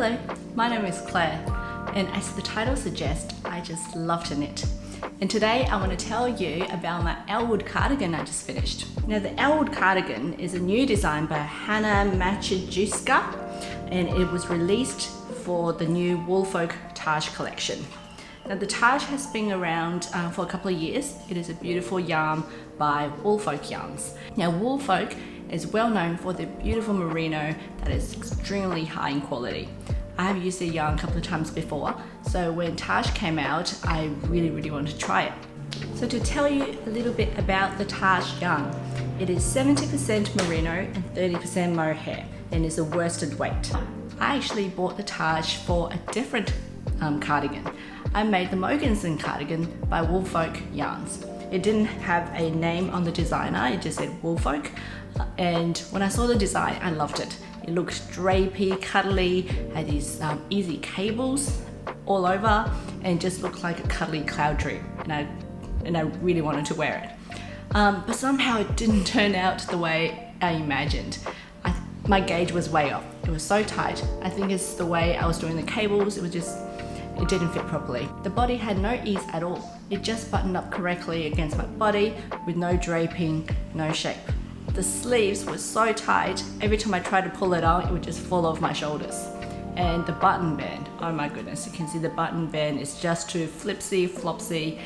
Hello, my name is Claire, and as the title suggests, I just love to knit. And today I want to tell you about my Ellwood cardigan I just finished. Now the Ellwood cardigan is a new design by Hanna Maciejewska, and it was released for the new Woolfolk Tage collection. Now the Tage has been around for a couple of years. It is a beautiful yarn by Woolfolk yarns. Now Woolfolk is well known for the beautiful merino that is extremely high in quality. I have used the yarn a couple of times before, so when Tage came out, I really wanted to try it. So to tell you a little bit about the Tage yarn, it is 70% merino and 30% mohair, and is a worsted weight. I actually bought the Tage for a different cardigan. I made the Mogensen Cardigan by Woolfolk yarns. It didn't have a name on the designer, it just said Woolfolk. And when I saw the design, I loved it. It looked drapey, cuddly, had these easy cables all over, and just looked like a cuddly cloud tree. And I really wanted to wear it. But somehow it didn't turn out the way I imagined. My gauge was way off. It was so tight. I think it's the way I was doing the cables, it didn't fit properly. The body had no ease at all. It just buttoned up correctly against my body with no draping, no shape. The sleeves were so tight, every time I tried to pull it on, it would just fall off my shoulders. And the button band, oh my goodness, you can see the button band is just too flipsy, flopsy.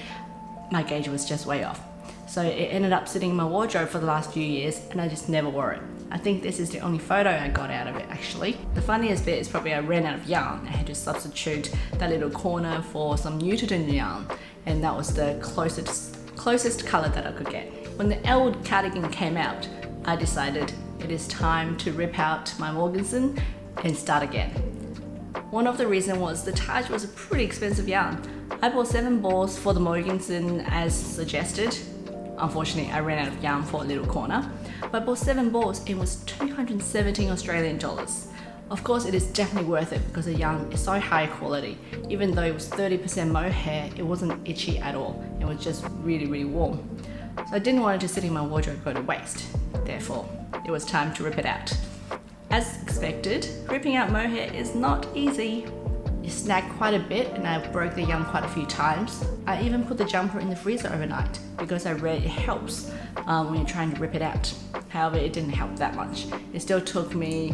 My gauge was just way off. So it ended up sitting in my wardrobe for the last few years, and I just never wore it. I think this is the only photo I got out of it actually. The funniest bit is probably I ran out of yarn. I had to substitute that little corner for some Newton yarn, and that was the closest color that I could get. When the Ellwood cardigan came out, I decided it is time to rip out my Mogensen and start again. One of the reasons was the Tage was a pretty expensive yarn. I bought 7 balls for the Mogensen as suggested. Unfortunately, I ran out of yarn for a little corner, but I bought 7 balls and it was 217 Australian dollars. Of course, it is definitely worth it because the yarn is so high quality. Even though it was 30% mohair, it wasn't itchy at all. It was just really warm. So I didn't want it to sit in my wardrobe and go to waste. Therefore, it was time to rip it out. As expected, ripping out mohair is not easy. It snagged quite a bit and I broke the yarn quite a few times. I even put the jumper in the freezer overnight because I read it helps when you're trying to rip it out. However, it didn't help that much. It still took me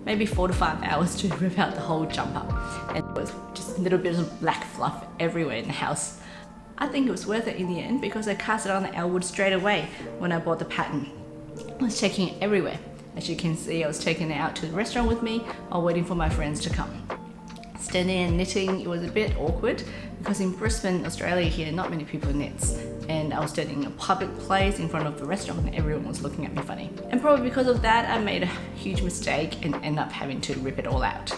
maybe 4 to 5 hours to rip out the whole jumper. And it was just a little bit of black fluff everywhere in the house. I think it was worth it in the end because I cast it on the Ellwood straight away when I bought the pattern. I was taking it everywhere. As you can see, I was taking it out to the restaurant with me while waiting for my friends to come. Standing and knitting, it was a bit awkward because in Brisbane, Australia here, not many people knits. And I was standing in a public place in front of the restaurant and everyone was looking at me funny. And probably because of that, I made a huge mistake and ended up having to rip it all out.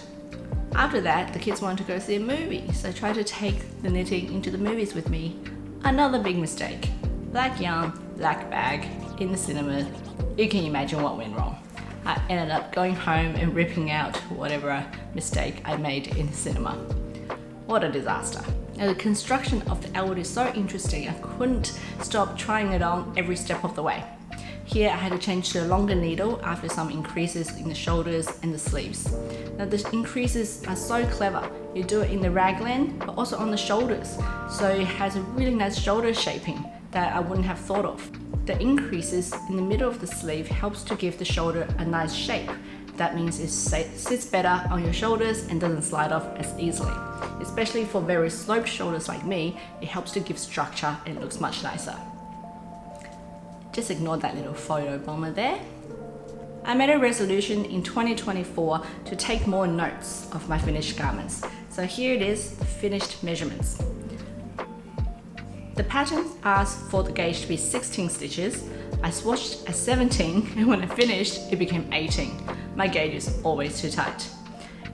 After that, the kids wanted to go see a movie, so I tried to take the knitting into the movies with me. Another big mistake. Black yarn, black bag, in the cinema. You can imagine what went wrong. I ended up going home and ripping out whatever mistake I made in the cinema. What a disaster. Now the construction of the Ellwood is so interesting, I couldn't stop trying it on every step of the way. Here I had to change to a longer needle after some increases in the shoulders and the sleeves. Now the increases are so clever. You do it in the raglan but also on the shoulders. So it has a really nice shoulder shaping that I wouldn't have thought of. The increases in the middle of the sleeve helps to give the shoulder a nice shape. That means it sits better on your shoulders and doesn't slide off as easily. Especially for very sloped shoulders like me, it helps to give structure and it looks much nicer. Just ignore that little photo bomber there. I made a resolution in 2024 to take more notes of my finished garments. So here it is, the finished measurements. The pattern asked for the gauge to be 16 stitches. I swatched at 17 and when I finished, it became 18. My gauge is always too tight.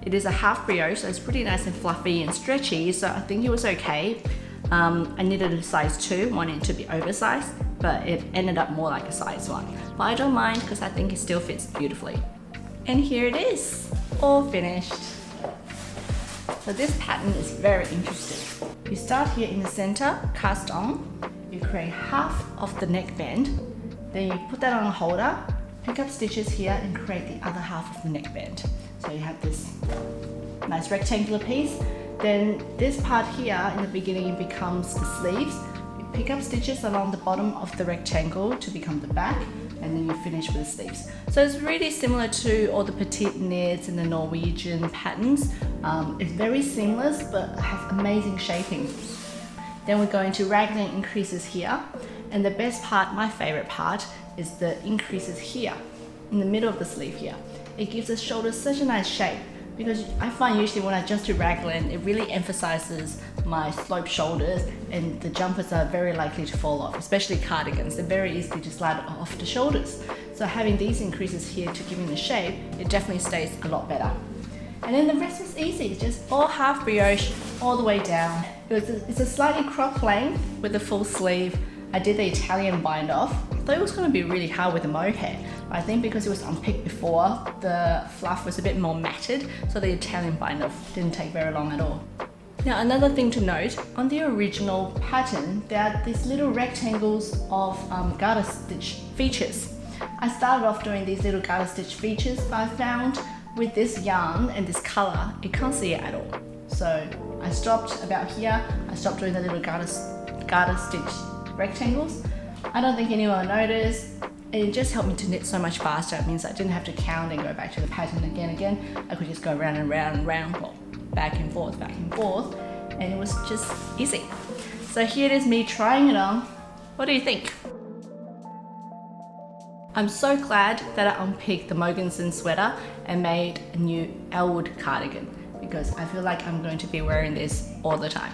It is a half brioche, so it's pretty nice and fluffy and stretchy, so I think it was okay. I knitted a size 2, wanting it to be oversized, but it ended up more like a size 1. But I don't mind because I think it still fits beautifully. And here it is, all finished. So this pattern is very interesting. You start here in the center, cast on, you create half of the neckband, then you put that on a holder, pick up stitches here and create the other half of the neckband. So you have this nice rectangular piece. Then this part here in the beginning becomes the sleeves. You pick up stitches along the bottom of the rectangle to become the back, and then you finish with the sleeves. So it's really similar to all the petite knits and the Norwegian patterns. It's very seamless but has amazing shaping. Then we're going to raglan increases here, and the best part, my favorite part, is the increases here in the middle of the sleeve here. It gives the shoulders such a nice shape, because I find usually when I just do raglan, it really emphasizes my sloped shoulders, and the jumpers are very likely to fall off, especially cardigans. They're very easy to slide off the shoulders. So having these increases here to give them the shape, it definitely stays a lot better. And then the rest was easy, it's just all half brioche all the way down. It's a slightly cropped length with the full sleeve. I did the Italian bind off. I thought it was going to be really hard with the mohair, but I think because it was unpicked before, the fluff was a bit more matted, so the Italian bind off didn't take very long at all. Now another thing to note, on the original pattern, there are these little rectangles of garter stitch features. I started off doing these little garter stitch features, but I found with this yarn and this color, you can't see it at all. So I stopped about here. I stopped doing the little garter stitch rectangles. I don't think anyone noticed. It just helped me to knit so much faster. It means I didn't have to count and go back to the pattern again. I could just go round and round and round, well, back and forth, and it was just easy. So here it is, me trying it on. What do you think? I'm so glad that I unpicked the Mogensen sweater and made a new Ellwood cardigan, because I feel like I'm going to be wearing this all the time.